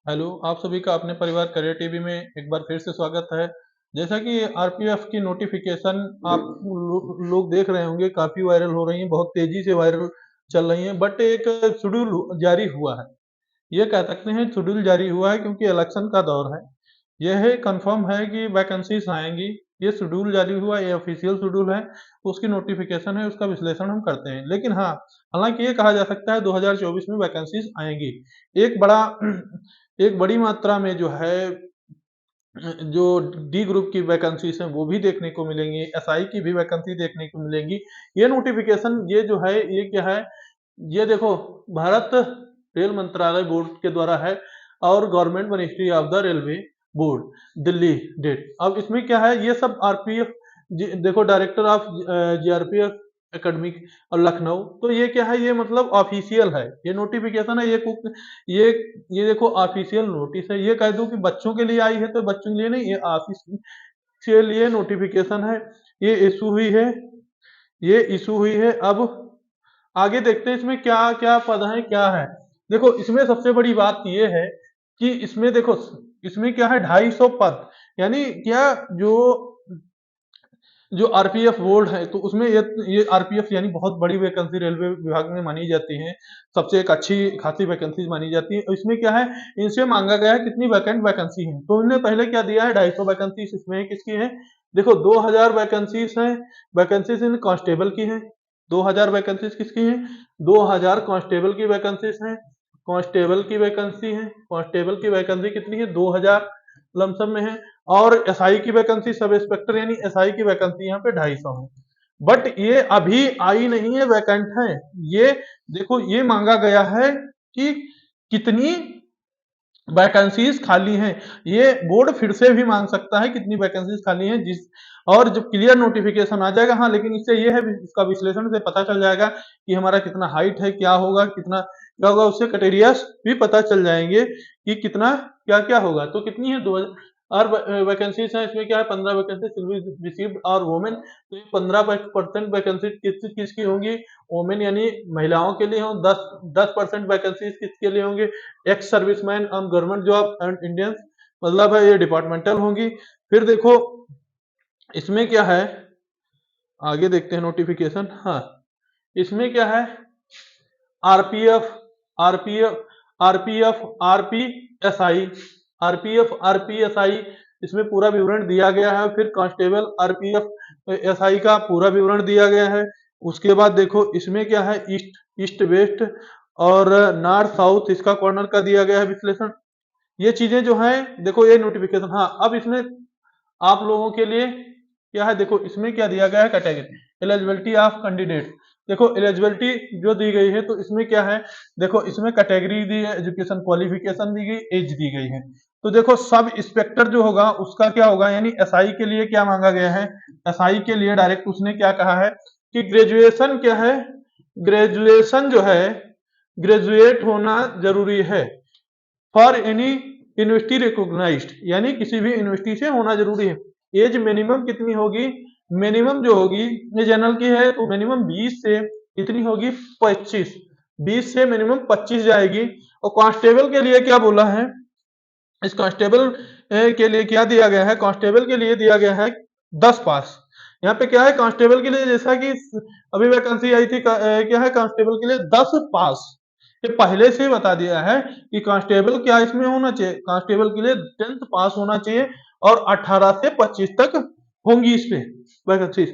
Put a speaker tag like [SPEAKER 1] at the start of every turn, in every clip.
[SPEAKER 1] Hello, आप सभी का अपने परिवार करियर टीवी में एक बार फिर से स्वागत है। जैसा कि आरपीएफ की नोटिफिकेशन आप लोग देख रहे होंगे, काफ़ी वायरल हो रही हैं, बहुत तेज़ी से वायरल चल रही हैं, बट एक शेड्यूल जारी हुआ है। ये कह सकते हैं शेड्यूल जारी हुआ है क्योंकि इलेक्शन का दौर है। यह कंफर्म है कि वैकेंसीज आएंगी। ये शेड्यूल जारी हुआ, ये ऑफिशियल शेड्यूल है, उसकी नोटिफिकेशन है, उसका विश्लेषण हम करते हैं। लेकिन हाँ, हालांकि ये कहा जा सकता है 2024 में वैकेंसीज आएंगी। एक बड़ा एक बड़ी मात्रा में जो है, जो डी ग्रुप की वैकेंसीज हैं वो भी देखने को मिलेंगी, एसआई की भी वैकेंसी देखने को मिलेंगी। ये नोटिफिकेशन ये जो है, ये क्या है, ये देखो, भारत रेल मंत्रालय बोर्ड के द्वारा है और government ministry of the railway board Delhi date. अब इसमें क्या है, ये सब आरपीएफ, देखो, डायरेक्टर ऑफ जीआरपीएफ एकेडमिक और लखनऊ, तो ये क्या है, ये मतलब ऑफिशियल है, ये नोटिफिकेशन है, ये ये देखो ऑफिशियल नोटिस है। ये कह दूं कि बच्चों के लिए आई है तो बच्चों के लिए नहीं, ये ऑफिस के लिए नोटिफिकेशन है। ये इशू हुई है, ये इशू हुई है। अब आगे देखते हैं इसमें क्या क्या पद है, क्या है। देखो, इसमें सबसे बड़ी बात ये है कि इसमें देखो, इसमें क्या है, 250 पद, यानी क्या, जो जो आरपीएफ बोर्ड है, तो उसमें ये आरपीएफ यानी बहुत बड़ी वैकेंसी रेलवे विभाग में मानी जाती है, सबसे एक अच्छी खासी वैकेंसी मानी जाती है। इसमें क्या है, इनसे मांगा गया है कितनी वैकेंट वैकेंसी है, तो इन्होंने पहले क्या दिया है, 250 वैकेंसी इसमें किसकी है। देखो, 2000 वैकेंसीज है, वैकेंसीज इन कांस्टेबल की है। 2000 वैकेंसीज किसकी है, 2000 कांस्टेबल की वैकेंसीज है। कांस्टेबल की वैकेंसी है, कांस्टेबल की वैकेंसी कितनी है, 2000 लमसम में है। और एसआई की वैकेंसी, सब इंस्पेक्टर यानी एसआई की वैकेंसी यहाँ पे 250 है। बट ये अभी आई नहीं है, वैकेंट है। ये देखो, ये मांगा गया है कि कितनी वैकेंसीज खाली हैं। ये बोर्ड फिर से भी मांग सकता है कितनी वैकेंसीज खाली हैं, जिस और जब क्लियर नोटिफिकेशन आ जाएगा, हाँ, लेकिन इससे ये है, इसका विश्लेषण से पता चल जाएगा कि हमारा कितना हाइट है, क्या होगा, कितना क्या होगा, उससे क्राइटेरियाज भी पता चल जाएंगे कि कितना क्या क्या होगा। तो कितनी है, 2000 और वैकेंसीज हैं। इसमें क्या है, 15 वैकेंसी रिसीव्ड और वोमेन, तो ये 15% वैकेंसी किसकी होंगी, वोमेन यानी महिलाओं के लिए हों। 10% वैकेंसी किसके लिए होंगे, ex serviceman on government job and Indians, मतलब है ये डिपार्टमेंटल होंगी। फिर देखो, इसमें क्या है, आगे देखते हैं नोटिफिकेशन। हाँ, इसमें क्या है, आरपीएफ आरपीएफ आरपीएफ आरपीएसआई आरपीएफ आरपीएसआई, इसमें पूरा विवरण दिया गया है। फिर कांस्टेबल आरपीएफ एसआई का पूरा विवरण दिया गया है। उसके बाद देखो, इसमें क्या है, ईस्ट ईस्ट वेस्ट और नॉर्थ साउथ, इसका कॉर्नर का दिया गया है विश्लेषण। ये चीजें जो हैं, देखो, ये नोटिफिकेशन। हाँ, अब इसमें आप लोगों के लिए क्या है, देखो इसमें क्या दिया गया है, कैटेगरी एलिजिबिलिटी ऑफ कैंडिडेट। देखो, एलिजिबिलिटी जो दी गई है, तो इसमें क्या है, देखो इसमें कैटेगरी दी है, एजुकेशन क्वालिफिकेशन दी गई, एज दी गई है। तो देखो, सब इंस्पेक्टर जो होगा उसका क्या होगा, यानी एसआई के लिए क्या मांगा गया है, एसआई के लिए डायरेक्ट उसने क्या कहा है कि ग्रेजुएशन क्या है, ग्रेजुएशन जो है, ग्रेजुएट होना जरूरी है फॉर एनी यूनिवर्सिटी रिकॉग्नाइज्ड, यानी किसी भी यूनिवर्सिटी से होना जरूरी है। एज मिनिमम कितनी होगी, मिनिमम जो होगी, ये जनरल की है तो मिनिमम 20 से कितनी होगी, 25, 20 से मिनिमम 25 जाएगी। और कांस्टेबल के लिए क्या बोला है, इस कांस्टेबल के लिए क्या दिया गया है, कांस्टेबल के लिए दिया गया है 10 पास। यहाँ पे क्या है, कांस्टेबल के लिए, जैसा कि अभी वैकेंसी आई थी, क्या है, कांस्टेबल के लिए 10 पास। ये पहले से ही बता दिया है कि कांस्टेबल क्या इसमें होना चाहिए, कांस्टेबल के लिए 10th पास होना चाहिए और 18 से 25 तक होंगी इस पे वैकेंसी।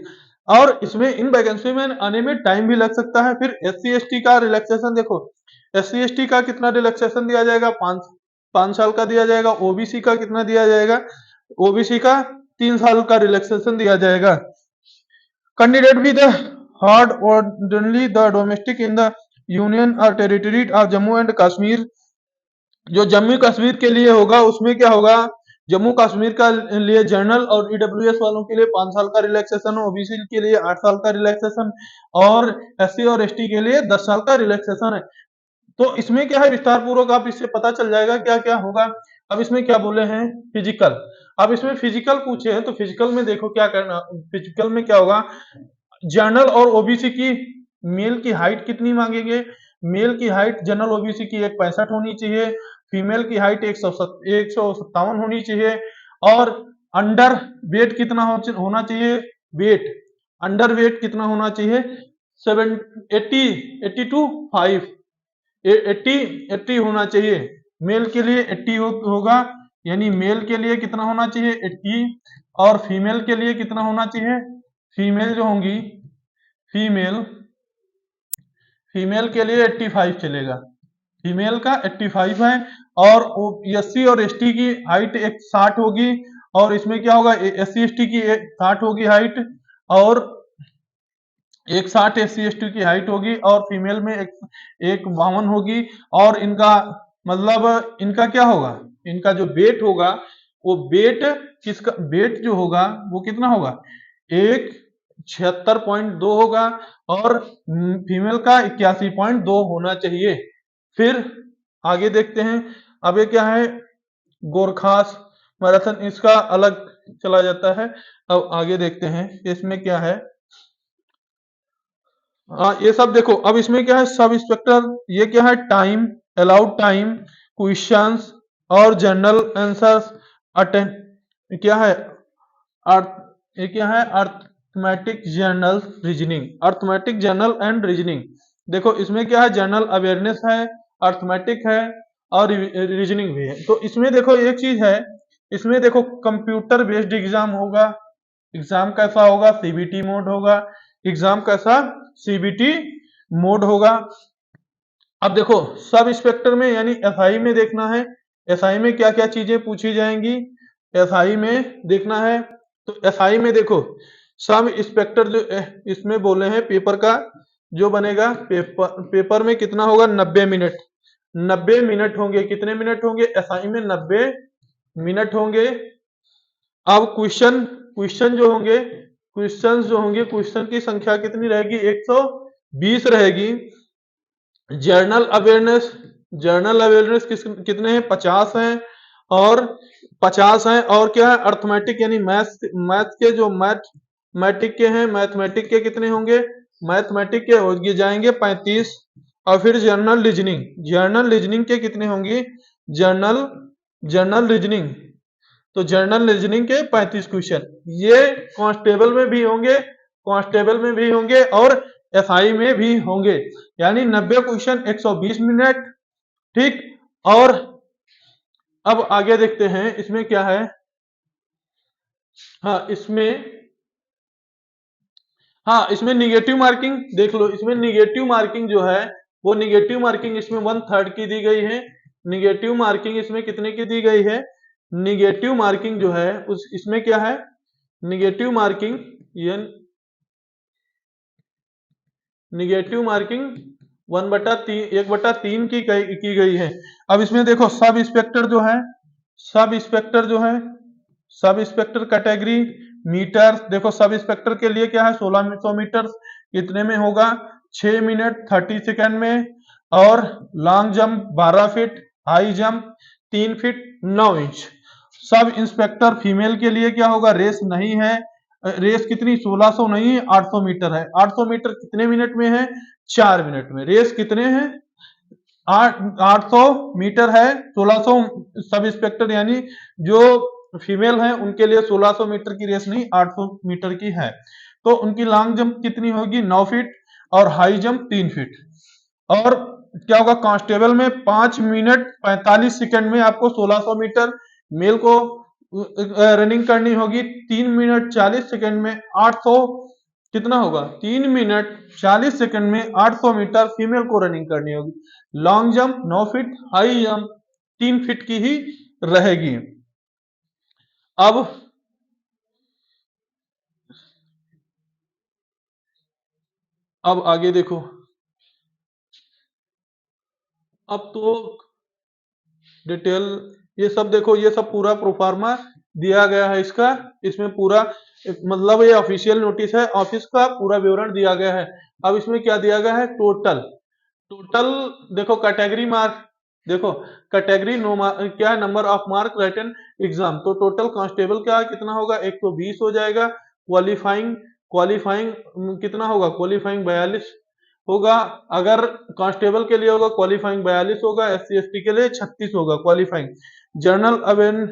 [SPEAKER 1] और इसमें इन वैकेंसी में आने में टाइम भी लग सकता है। फिर एस सी एस टी का रिलैक्सेशन देखो, एस सी एस टी का कितना रिलैक्सेशन दिया जाएगा, 5 साल का दिया जाएगा। ओबीसी का कितना दिया जाएगा, ओबीसी का 3 साल का रिलैक्सेशन दिया जाएगा। कैंडिडेट भी the hard ordinarily the domestic in the union और territory of Jammu and Kashmir, जो जम्मू कश्मीर के लिए होगा उसमें क्या होगा, जम्मू कश्मीर का लिए जनरल और ईडब्ल्यूएस वालों के लिए 5 साल का रिलैक्सेशन, ओबीसी के लिए 8 साल का रिलैक्सेशन और एससी और एसटी के लिए 10 साल का रिलैक्सेशन है। तो इसमें क्या है, विस्तार पूर्वक आप इससे पता चल जाएगा क्या क्या होगा। अब इसमें क्या बोले हैं, फिजिकल। अब इसमें फिजिकल पूछे हैं, तो फिजिकल में देखो क्या करना, फिजिकल में क्या होगा, जनरल और ओबीसी की मेल की हाइट कितनी मांगेंगे, मेल की हाइट जनरल ओबीसी की 165 होनी चाहिए। फीमेल की हाइट 157 होनी चाहिए, और अंडर वेट कितना होना चाहिए, वेट अंडर वेट कितना होना चाहिए, 80 80 टू 5 80 80 होना चाहिए। मेल के लिए 80 होगा, यानी मेल के लिए कितना होना चाहिए 80, और फीमेल के लिए कितना होना चाहिए, फीमेल जो होंगी, फीमेल फीमेल के लिए 85 चलेगा, फीमेल का 85 है। और एससी और एसटी की हाइट 60 होगी, और इसमें क्या होगा, एससी एसटी की 60 होगी हाइट, और 60 एससी एसटी की हाइट होगी, और फीमेल में 52 होगी। और इनका मतलब इनका क्या होगा, इनका जो वेट होगा, वो वेट किसका, वेट जो होगा वो कितना होगा, 76.2 होगा, और फीमेल का 81.2 होना चाहिए। फिर आगे देखते हैं, अब ये क्या है, गोरखास मैराथन, इसका अलग चला जाता है। अब आगे देखते हैं इसमें क्या है। ये सब देखो, अब इसमें क्या है, सब इंस्पेक्टर, ये क्या है, टाइम, अलाउड टाइम, क्वेश्चंस और जनरल आंसर्स, अटेंड, क्या है, अर्थ, ये क्या है, arithmetic journal reasoning, arithmetic journal and reasoning. देखो इसमें क्या है, जनरल अवेयरनेस है, अर्थमेटिक है, और रीजनिंग भी है। तो इसमें देखो एक चीज है, इसमें देखो कंप्यूटर बेस्ड एग्जाम होगा, एग्जाम कैसा होगा, सीबीटी मोड होगा, एग्जाम कैसा, सीबीटी मोड होगा। अब देखो सब इंस्पेक्टर में यानी एसआई में देखना है, एसआई में क्या क्या चीजें पूछी जाएंगी, एसआई में देखना है। तो एसआई में देखो सब इंस्पेक्टर जो इसमें बोले हैं, पेपर का जो बनेगा, पेपर में कितना होगा, 90 मिनट, 90 मिनट होंगे, कितने मिनट होंगे एसआई में, 90 मिनट होंगे। अब क्वेश्चन क्वेश्चन जो होंगे, क्वेश्चन की संख्या कितनी रहेगी, 120 रहेगी। जर्नल अवेयरनेस कितने हैं, 50 हैं, और 50 हैं। और क्या है, अर्थमेटिक यानी मैथ के जो मैथमेटिक के हैं, मैथमेटिक के कितने होंगे, मैथमेटिक के होंगे जाएंगे 35। और फिर जर्नल रीजनिंग के कितने होंगे, जर्नल जर्नल रीजनिंग, तो जर्नल रीजनिंग के 35 क्वेश्चन, ये कांस्टेबल में भी होंगे, और एसआई में भी होंगे, यानी 90 क्वेश्चन 120 मिनट, ठीक। और अब आगे देखते हैं इसमें क्या है, हाँ इसमें निगेटिव मार्किंग देख लो, इसमें निगेटिव मार्किंग जो है, वो निगेटिव मार्किंग इसमें 1/3 की दी गई है। निगेटिव मार्किंग इसमें कितने की दी गई है, निगेटिव मार्किंग जो है उस इसमें क्या है, निगेटिव मार्किंग, ये निगेटिव मार्किंग 1/3 की गई है। अब इसमें देखो सब इंस्पेक्टर कैटेगरी मीटर, देखो सब इंस्पेक्टर के लिए क्या है, 1600 मीटर कितने में होगा, 6 मिनट 30 सेकंड में। और long jump 12 feet, high jump 3 feet 9 inch. Sub inspector female के लिए क्या होगा, रेस नहीं है, रेस कितनी, 1600 नहीं है, 800 मीटर है। 800 मीटर कितने मिनट में है, 4 मिनट में। रेस कितने हैं, 800 मीटर है, 1600 सब इंस्पेक्टर यानी जो फीमेल है उनके लिए 1600 मीटर की रेस नहीं, 800 मीटर की है। तो उनकी लॉन्ग जंप कितनी होगी, 9 फीट, और हाई जंप 3 फीट। और क्या होगा, कांस्टेबल में 5 मिनट 45 सेकंड में आपको 1600 मीटर मेल को रनिंग करनी होगी, 3 मिनट 40 सेकंड में 800, कितना होगा, 3 मिनट 40 सेकंड में 800 मीटर फीमेल को रनिंग करनी होगी। Long jump 9 feet, high jump 3 feet की ही रहेगी। अब आगे देखो, अब तो डिटेल ये सब देखो, ये सब पूरा प्रोफार्मा दिया गया है इसका, इसमें पूरा मतलब ये ऑफिशियल नोटिस है, ऑफिस का पूरा विवरण दिया गया है। अब इसमें क्या दिया गया है, टोटल टोटल देखो कैटेगरी मार्क, देखो कैटेगरी नो क्या है, number of mark written exam, तो टोटल कांस्टेबल का कितना होगा, 120 हो जाएगा। क्वालिफाइंग क्वालिफाइंग कितना होगा, क्वालिफाइंग 42, होगा, अगर कांस्टेबल के लिए होगा क्वालिफाइंग 42 होगा, SC ST के लिए 36 होगा क्वालिफाइंग। जर्नल अवेन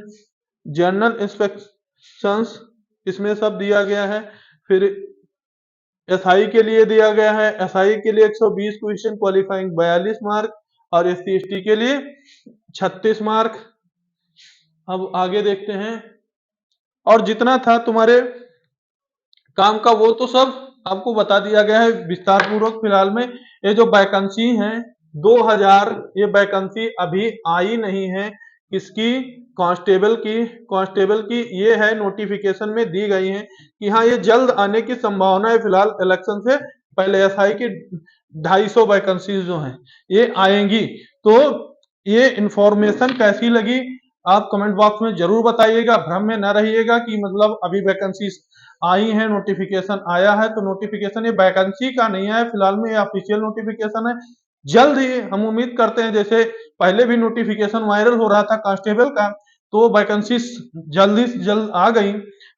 [SPEAKER 1] जर्नल इंस्पेक्शंस इसमें सब दिया गया है। फिर एसआई के लिए दिया गया है, एसआई के लिए 120 क्वेश्चन क्वालिफाइंग 42 मार्क और SC ST के लिए 36 मार्क। अब आगे देखते हैं, और जितना था तुम्हारे काम का वो तो सब आपको बता दिया गया है विस्तार पूर्वक। फिलहाल में ये जो वैकेंसी है 2000, ये वैकेंसी अभी आई नहीं है। किसकी? कांस्टेबल की ये है, नोटिफिकेशन में दी गई है कि हाँ ये जल्द आने की संभावना है। फिलहाल इलेक्शन से पहले एसआई की 250 वैकेंसी जो हैं ये आएंगी। तो ये इंफॉर्मेशन कैसी लगी आप कमेंट बॉक्स में जरूर बताइएगा। भ्रम में न रहिएगा कि मतलब अभी वैकेंसी आई है, नोटिफिकेशन आया है, तो नोटिफिकेशन ये वैकेंसी का नहीं है, फिलहाल में ये ऑफिशियल नोटिफिकेशन है। जल्द ही हम उम्मीद करते हैं, जैसे पहले भी नोटिफिकेशन वायरल हो रहा था कांस्टेबल का, तो वैकेंसी जल्दी से जल्द आ गई,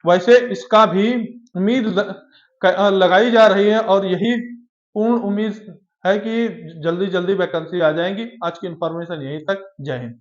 [SPEAKER 1] वैसे इसका भी उम्मीद लगाई जा रही है और यही पूर्ण उम्मीद है कि जल्दी जल्दी वैकेंसी आ जाएंगी। आज की इंफॉर्मेशन यहीं तक। जय हिंद।